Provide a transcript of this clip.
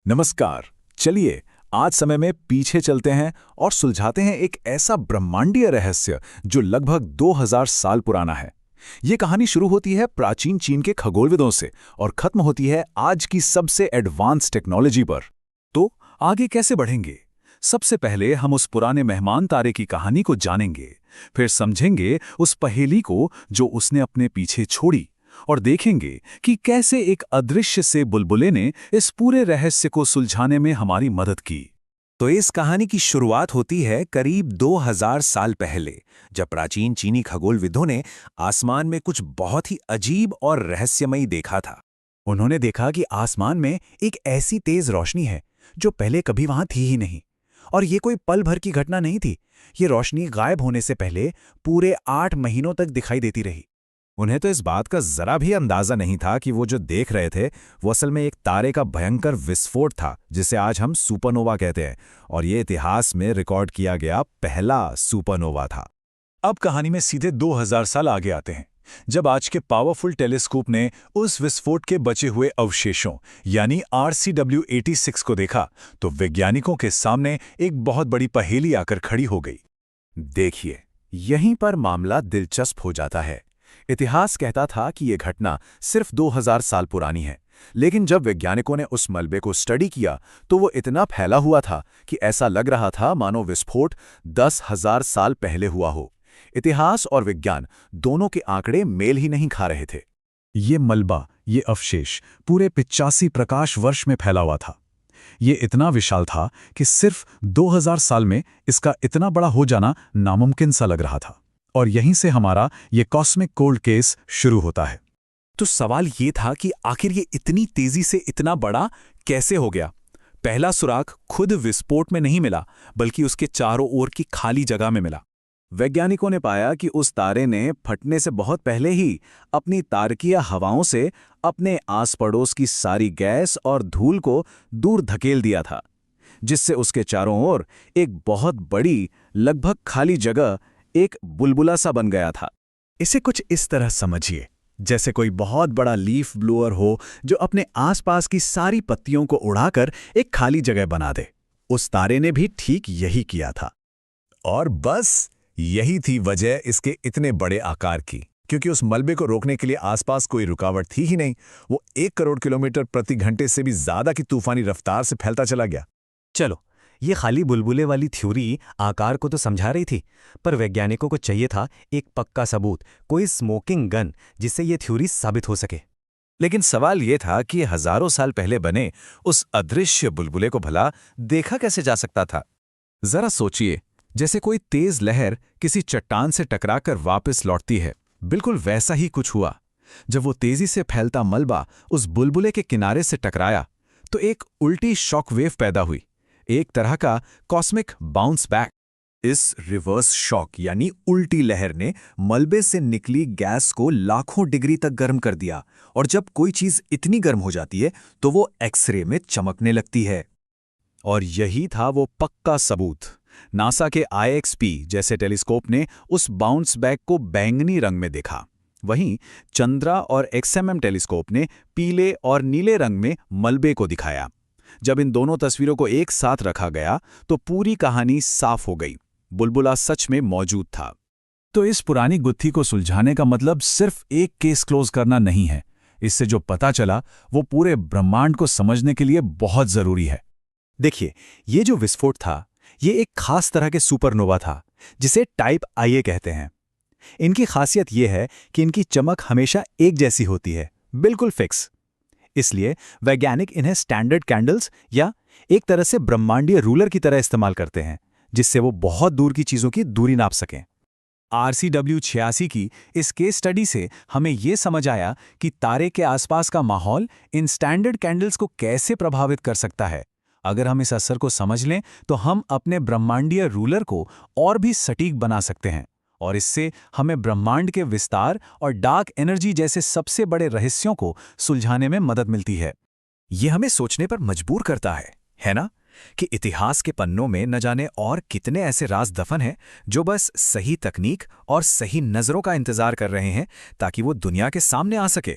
नमस्कार। चलिए आज समय में पीछे चलते हैं और सुलझाते हैं एक ऐसा ब्रह्मांडीय रहस्य जो लगभग 2000 साल पुराना है। ये कहानी शुरू होती है प्राचीन चीन के खगोलविदों से और खत्म होती है आज की सबसे एडवांस टेक्नोलॉजी पर। तो आगे कैसे बढ़ेंगे? सबसे पहले हम उस पुराने मेहमान तारे की कहानी को जानेंगे, फिर समझेंगे उस पहेली को जो उसने अपने पीछे छोड़ी, और देखेंगे कि कैसे एक अदृश्य से बुलबुले ने इस पूरे रहस्य को सुलझाने में हमारी मदद की। तो इस कहानी की शुरुआत होती है करीब 2000 साल पहले, जब प्राचीन चीनी खगोलविदों ने आसमान में कुछ बहुत ही अजीब और रहस्यमयी देखा था। उन्होंने देखा कि आसमान में एक ऐसी तेज रोशनी है जो पहले कभी वहां थी ही नहीं। और ये कोई पल भर की घटना नहीं थी। ये रोशनी गायब होने से पहले पूरे 8 महीनों तक दिखाई देती रही। उन्हें तो इस बात का जरा भी अंदाजा नहीं था कि वो जो देख रहे थे वो असल में एक तारे का भयंकर विस्फोट था, जिसे आज हम सुपरनोवा कहते हैं, और ये इतिहास में रिकॉर्ड किया गया पहला सुपरनोवा था। अब कहानी में सीधे 2000 साल आगे आते हैं, जब आज के पावरफुल टेलीस्कोप ने उस विस्फोट के बचे हुए अवशेषों यानी RCW86 को देखा, तो वैज्ञानिकों के सामने एक बहुत बड़ी पहेली आकर खड़ी हो गई। देखिए, यहीं पर मामला दिलचस्प हो जाता है। इतिहास कहता था कि यह घटना सिर्फ 2000 साल पुरानी है, लेकिन जब वैज्ञानिकों ने उस मलबे को स्टडी किया तो वो इतना फैला हुआ था कि ऐसा लग रहा था मानो विस्फोट 10,000 साल पहले हुआ हो। इतिहास और विज्ञान दोनों के आंकड़े मेल ही नहीं खा रहे थे। ये मलबा, ये अवशेष पूरे 85 प्रकाश वर्ष में फैला हुआ था। ये इतना विशाल था कि सिर्फ 2000 साल में इसका इतना बड़ा हो जाना नामुमकिन सा लग रहा था। और यहीं से हमारा ये कॉस्मिक कोल्ड केस शुरू होता है। तो सवाल ये था कि आखिर ये इतनी तेजी से इतना बड़ा कैसे हो गया? पहला सुराग खुद विस्फोट में नहीं मिला, बल्कि उसके चारों ओर की खाली जगह में मिला। वैज्ञानिकों ने पाया कि उस तारे ने फटने से बहुत पहले ही अपनी तारकीय हवाओं से अपने आस पड़ोस की सारी गैस और धूल को दूर धकेल दिया था, जिससे उसके चारों ओर एक बहुत बड़ी, लगभग खाली जगह, एक बुलबुला सा बन गया था। इसे कुछ इस तरह समझिए, जैसे कोई बहुत बड़ा लीफ ब्लोअर हो जो अपने आसपास की सारी पत्तियों को उड़ाकर एक खाली जगह बना दे। उस तारे ने भी ठीक यही किया था। और बस यही थी वजह इसके इतने बड़े आकार की, क्योंकि उस मलबे को रोकने के लिए आसपास कोई रुकावट थी ही नहीं। वो 1 करोड़ किलोमीटर प्रति घंटे से भी ज्यादा की तूफानी रफ्तार से फैलता चला गया। चलो, ये खाली बुलबुले वाली थ्योरी आकार को तो समझा रही थी, पर वैज्ञानिकों को चाहिए था एक पक्का सबूत, कोई स्मोकिंग गन जिससे ये थ्योरी साबित हो सके। लेकिन सवाल ये था कि हजारों साल पहले बने उस अदृश्य बुलबुले को भला देखा कैसे जा सकता था? जरा सोचिए, जैसे कोई तेज लहर किसी चट्टान से टकराकर वापस लौटती है, बिल्कुल वैसा ही कुछ हुआ। जब वो तेजी से फैलता मलबा उस बुलबुले के किनारे से टकराया तो एक उल्टी शॉक वेव पैदा हुई, एक तरह का कॉस्मिक बाउंस बैक। इस रिवर्स शॉक यानी उल्टी लहर ने मलबे से निकली गैस को लाखों डिग्री तक गर्म कर दिया, और जब कोई चीज इतनी गर्म हो जाती है तो वो एक्सरे में चमकने लगती है। और यही था वो पक्का सबूत। नासा के IXP जैसे टेलीस्कोप ने उस बाउंस बैक को बैंगनी रंग में देखा। वहीं चंद्रा और XMM टेलीस्कोप ने पीले और नीले रंग में मलबे को दिखाया। जब इन दोनों तस्वीरों को एक साथ रखा गया तो पूरी कहानी साफ हो गई। बुलबुला सच में मौजूद था। तो इस पुरानी गुत्थी को सुलझाने का मतलब सिर्फ एक केस क्लोज करना नहीं है। इससे जो पता चला वो पूरे ब्रह्मांड को समझने के लिए बहुत जरूरी है। देखिए, ये जो विस्फोट था, ये एक खास तरह के सुपरनोवा था, जिसे टाइप IA कहते हैं। इनकी खासियत ये है कि इनकी चमक हमेशा एक जैसी होती है, बिल्कुल फिक्स। इसलिए वैज्ञानिक इन्हें स्टैंडर्ड कैंडल्स या एक तरह से ब्रह्मांडीय रूलर की तरह इस्तेमाल करते हैं, जिससे वो बहुत दूर की चीजों की दूरी नाप सकें। RCW86 की इस केस स्टडी से हमें ये समझ आया कि तारे के आसपास का माहौल इन स्टैंडर्ड कैंडल्स को कैसे प्रभावित कर सकता है। अगर हम इस असर को समझ लें तो हम अपने ब्रह्मांडीय रूलर को और भी सटीक बना सकते हैं, और इससे हमें ब्रह्मांड के विस्तार और डार्क एनर्जी जैसे सबसे बड़े रहस्यों को सुलझाने में मदद मिलती है। ये हमें सोचने पर मजबूर करता है ना? कि इतिहास के पन्नों में न जाने और कितने ऐसे राज दफन हैं जो बस सही तकनीक और सही नजरों का इंतजार कर रहे हैं ताकि वो दुनिया के सामने आ सके।